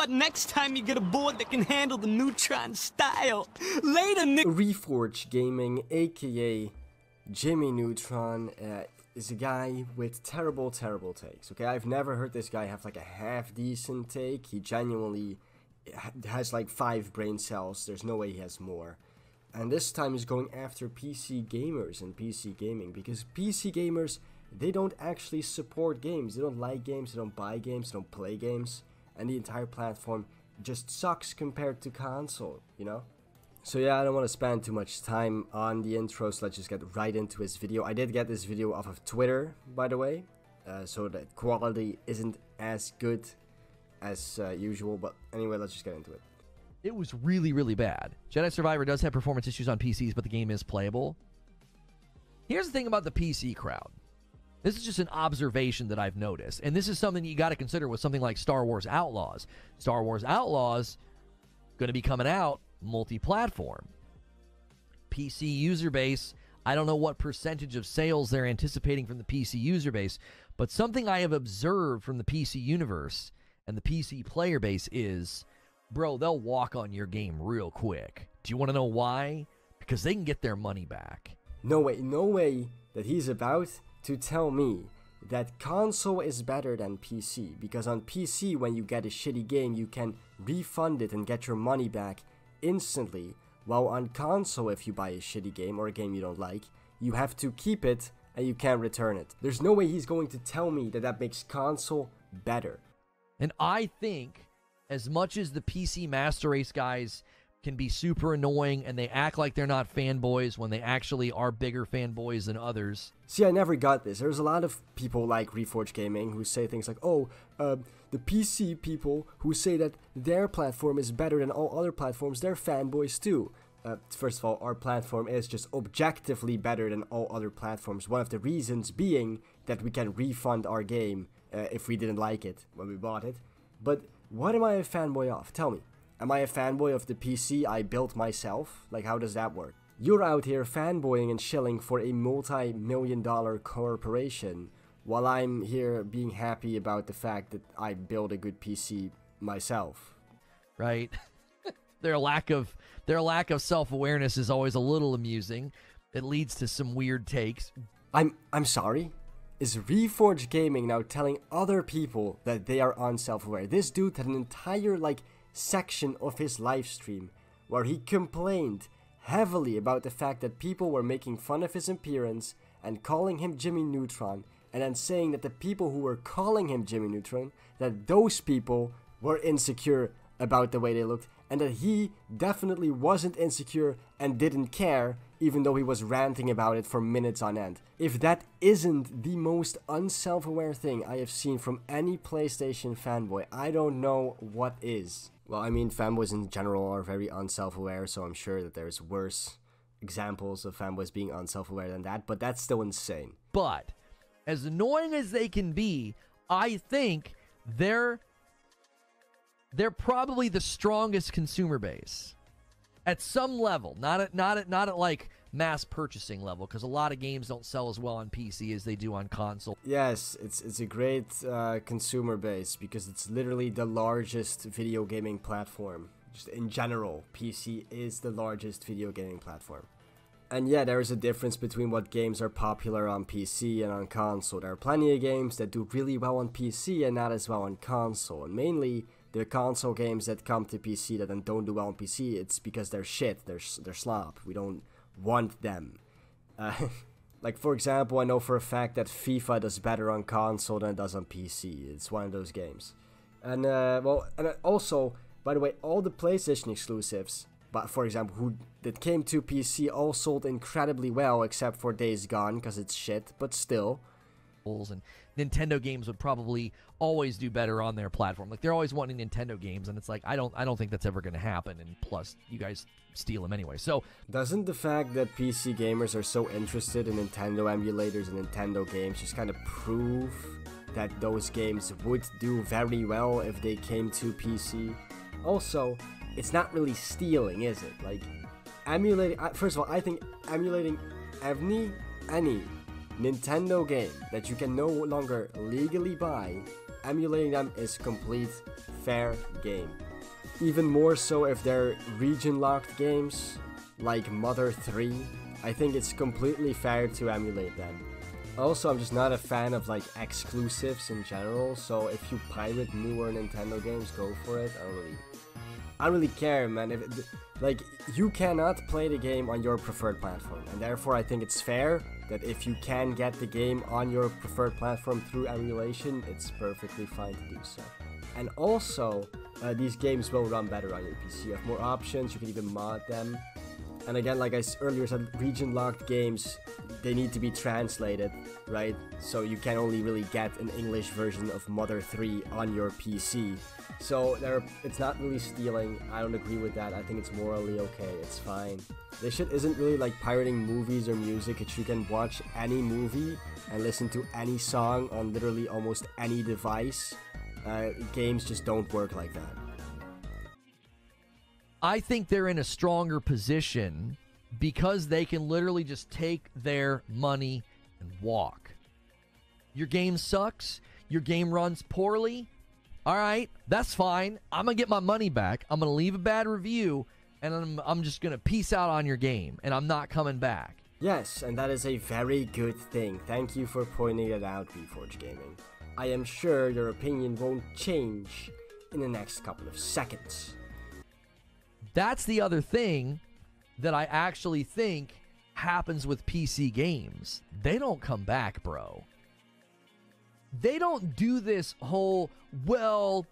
about next time you get a board that can handle the Neutron style? Later, Nick. Reforge Gaming, aka Jimmy Neutron, is a guy with terrible takes. Okay, I've never heard this guy have like a half decent take. He genuinely has like 5 brain cells. There's no way he has more. And this time he's going after PC gamers and PC gaming, because PC gamers, they don't actually support games. They don't like games, they don't buy games, they don't play games, and the entire platform just sucks compared to console, you know? So yeah, I don't want to spend too much time on the intro, so let's just get right into his video. I did get this video off of Twitter, by the way, so the quality isn't as good as usual, but anyway, let's just get into it. It was really bad. Jedi Survivor does have performance issues on PCs, but the game is playable. Here's the thing about the PC crowd. This is just an observation that I've noticed, and this is something you got to consider with something like Star Wars Outlaws. Star Wars Outlaws going to be coming out multi-platform. PC user base, I don't know what percentage of sales they're anticipating from the PC user base, but something I have observed from the PC universe and the PC player base is, bro, they'll walk on your game real quick. Do you want to know why? Because they can get their money back. No way that he's about to tell me that console is better than PC, because on PC, when you get a shitty game, you can refund it and get your money back instantly, while on console, if you buy a shitty game or a game you don't like, you have to keep it and you can't return it. There's no way he's going to tell me that that makes console better. And I think, as much as the PC Master Race guys can be super annoying and they act like they're not fanboys when they actually are bigger fanboys than others. See, I never got this. There's a lot of people like Reforge Gaming who say things like, oh, the PC people who say that their platform is better than all other platforms, they're fanboys too. First of all, our platform is just objectively better than all other platforms. One of the reasons being that we can refund our game if we didn't like it when we bought it. But what am I a fanboy of? Tell me. Am I a fanboy of the PC I built myself? Like, how does that work? You're out here fanboying and shilling for a multi-million-dollar corporation, while I'm here being happy about the fact that I built a good PC myself. Right? Their lack of self-awareness is always a little amusing. It leads to some weird takes. I'm sorry? Is Reforge Gaming now telling other people that they are unself-aware? This dude had an entire, section of his live stream where he complained heavily about the fact that people were making fun of his appearance and calling him Jimmy Neutron, and then saying that the people who were calling him Jimmy Neutron, that those people were insecure about the way they looked, and that he definitely wasn't insecure and didn't care, even though he was ranting about it for minutes on end. If that isn't the most unself-aware thing I have seen from any PlayStation fanboy, I don't know what is. Well, I mean, fanboys in general are very unself-aware, so I'm sure that there's worse examples of fanboys being unself-aware than that, but that's still insane. But, as annoying as they can be, I think they're probably the strongest consumer base. At some level, not at like mass purchasing level, because a lot of games don't sell as well on PC as they do on console. Yes, it's a great consumer base, because it's literally the largest video gaming platform. Just in general, PC is the largest video gaming platform. And yeah, there is a difference between what games are popular on PC and on console. There are plenty of games that do really well on PC and not as well on console, and mainly the console games that come to PC that then don't do well on PC, it's because they're shit, they're slop. We don't want them. Like, for example, I know for a fact that FIFA does better on console than it does on PC. It's one of those games. And, also, by the way, all the PlayStation exclusives, but for example, that came to PC all sold incredibly well, except for Days Gone, because it's shit, but still. And Nintendo games would probably always do better on their platform. Like, they're always wanting Nintendo games, and it's like, I don't think that's ever going to happen. And plus, you guys steal them anyway. So, doesn't the fact that PC gamers are so interested in Nintendo emulators and Nintendo games just kind of prove that those games would do very well if they came to PC? Also, it's not really stealing, is it? Like, emulating. First of all, I think emulating any Nintendo game that you can no longer legally buy emulating them is complete fair game. Even more so if they're region-locked games, like Mother 3, I think it's completely fair to emulate them. Also, I'm just not a fan of like exclusives in general, so if you pirate newer Nintendo games, go for it. I don't really care, man. Like, you cannot play the game on your preferred platform, and therefore I think it's fair that if you can get the game on your preferred platform through emulation, it's perfectly fine to do so. And also, these games will run better on your PC. You have more options, you can even mod them. And again, like I earlier said, region-locked games, they need to be translated, right? So you can only really get an English version of Mother 3 on your PC. So it's not really stealing. I don't agree with that. I think it's morally okay. It's fine. This shit isn't really like pirating movies or music. You can watch any movie and listen to any song on literally almost any device. Games just don't work like that. I think they're in a stronger position because they can literally just take their money and walk. Your game sucks. Your game runs poorly. All right, that's fine. I'm going to get my money back. I'm going to leave a bad review, and I'm just going to peace out on your game, and I'm not coming back. Yes, and that is a very good thing. Thank you for pointing it out, Reforge Gaming. I am sure your opinion won't change in the next couple of seconds. That's the other thing that I actually think happens with PC games. They don't come back, bro. They don't do this whole, well,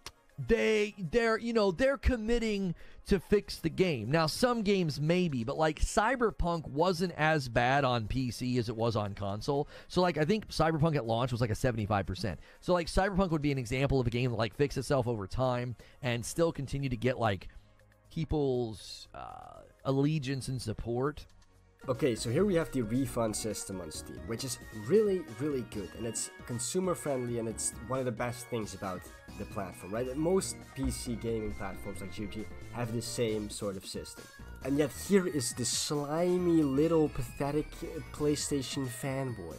they're committing to fix the game. Now, some games maybe, but like Cyberpunk wasn't as bad on PC as it was on console. So like I think Cyberpunk at launch was like a 75%. So like Cyberpunk would be an example of a game that like fixed itself over time and still continue to get like people's allegiance and support. Okay, so here we have the refund system on Steam, which is really, really good, and it's consumer friendly, and it's one of the best things about the platform, right? Most PC gaming platforms like GOG have the same sort of system. And yet here is this slimy little pathetic PlayStation fanboy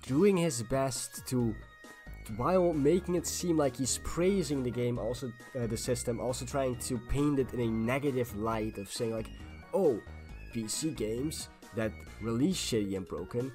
doing his best to, while making it seem like he's praising the game, also the system, also trying to paint it in a negative light of saying like, oh, PC games that release shitty and broken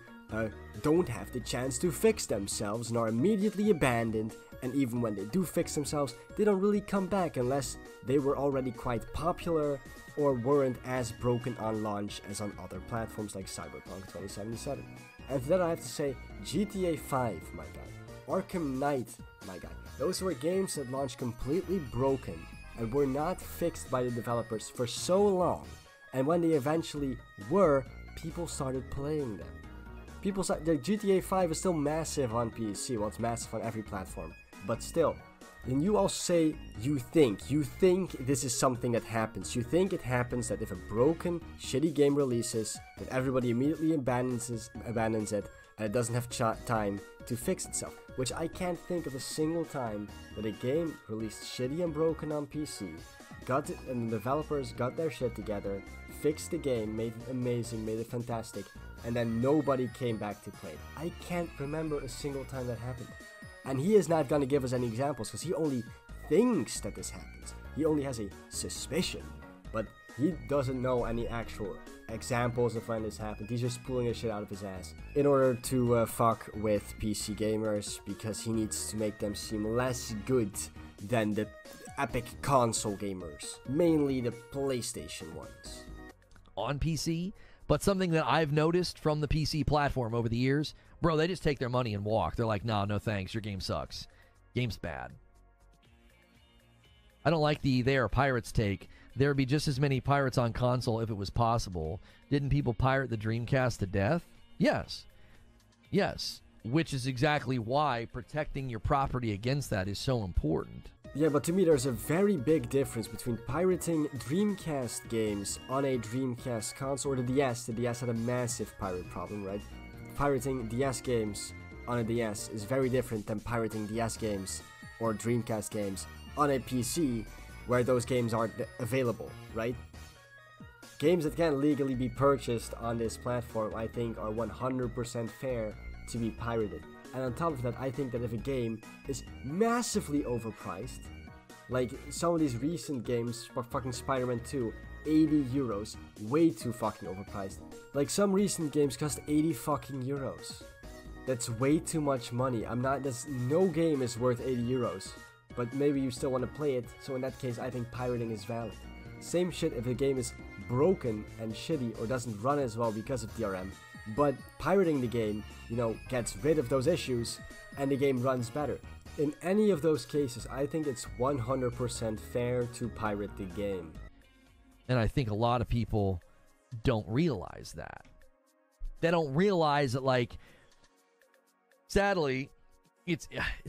don't have the chance to fix themselves and are immediately abandoned, and even when they do fix themselves, they don't really come back unless they were already quite popular or weren't as broken on launch as on other platforms like Cyberpunk 2077. And to that I have to say, GTA 5, my guy. Arkham Knight, my guy. Those were games that launched completely broken and were not fixed by the developers for so long. And when they eventually were, people started playing them. The GTA 5 is still massive on PC. Well, it's massive on every platform. But still. And you also say you think this is something that happens. You think it happens that if a broken, shitty game releases, that everybody immediately abandons it, and it doesn't have time to fix itself. Which I can't think of a single time that a game released shitty and broken on PC, and the developers got their shit together, fixed the game, made it amazing, made it fantastic, and then nobody came back to play it. I can't remember a single time that happened. And he is not gonna give us any examples, because he only thinks that this happens. He only has a suspicion, but he doesn't know any actual examples of when this happened. He's just pulling his shit out of his ass in order to fuck with PC gamers, because he needs to make them seem less good than the epic console gamers, mainly the PlayStation ones. On PC, but something that I've noticed from the PC platform over the years, bro, they just take their money and walk. They're like, nah, no thanks, your game sucks. Game's bad. I don't like the they are pirates take. There would be just as many pirates on console if it was possible. Didn't people pirate the Dreamcast to death? Yes. Yes. Which is exactly why protecting your property against that is so important. Yeah, but to me there's a very big difference between pirating Dreamcast games on a Dreamcast console or the DS. The DS had a massive pirate problem, right? Pirating DS games on a DS is very different than pirating DS games or Dreamcast games on a PC where those games aren't available, right? Games that can legally be purchased on this platform, I think, are 100% fair to be pirated. And on top of that, I think that if a game is massively overpriced, like some of these recent games, fucking Spider-Man 2, 80 euros, way too fucking overpriced. Like some recent games cost 80 fucking euros. That's way too much money. No game is worth 80 euros. But maybe you still want to play it, so in that case I think pirating is valid. Same shit if the game is broken and shitty or doesn't run as well because of DRM. But pirating the game, you know, gets rid of those issues and the game runs better. In any of those cases, I think it's 100% fair to pirate the game. And I think a lot of people don't realize that. They don't realize that, like, sadly, it's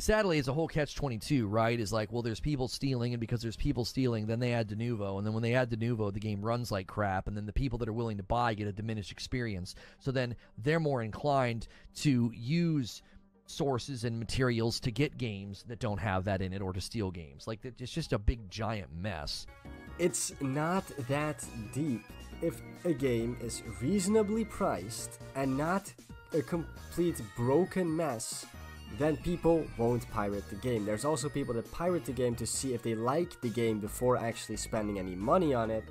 a whole catch-22, right? Is like, well, there's people stealing, and because there's people stealing, then they add Denuvo, and then when they add Denuvo, the game runs like crap, and then the people that are willing to buy get a diminished experience. So then they're more inclined to use sources and materials to get games that don't have that in it, or to steal games. Like, it's just a big giant mess. It's not that deep. If a game is reasonably priced and not a complete broken mess, then people won't pirate the game. There's also people that pirate the game to see if they like the game before actually spending any money on it.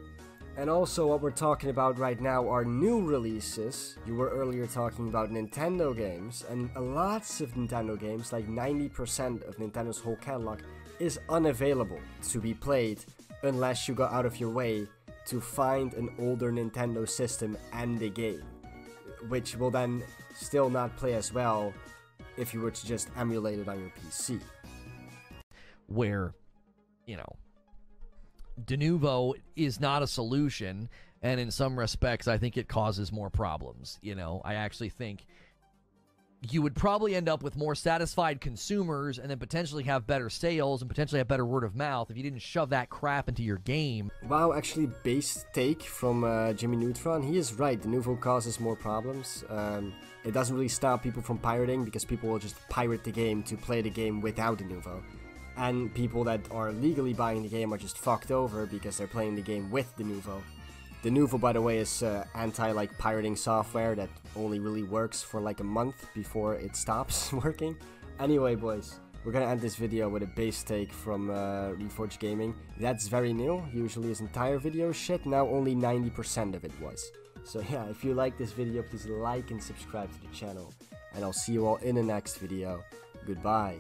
And also what we're talking about right now are new releases. You were earlier talking about Nintendo games, and lots of Nintendo games, like 90% of Nintendo's whole catalog, is unavailable to be played unless you go out of your way to find an older Nintendo system and the game, which will then still not play as well if you were to just emulate it on your PC. Where, you know, Denuvo is not a solution, and in some respects, I think it causes more problems. You know, I actually think you would probably end up with more satisfied consumers and then potentially have better sales and potentially have better word of mouth if you didn't shove that crap into your game. Wow, actually, base take from Jimmy Neutron. He is right. Denuvo causes more problems. It doesn't really stop people from pirating because people will just pirate the game to play the game without Denuvo. And people that are legally buying the game are just fucked over because they're playing the game with Denuvo. Denuvo, by the way, is anti-like pirating software that only really works for like a month before it stops working. Anyway, boys, we're gonna end this video with a base take from Reforged Gaming. That's very new. Usually his entire video is shit. Now only 90% of it was. So yeah, if you like this video, please like and subscribe to the channel. And I'll see you all in the next video. Goodbye.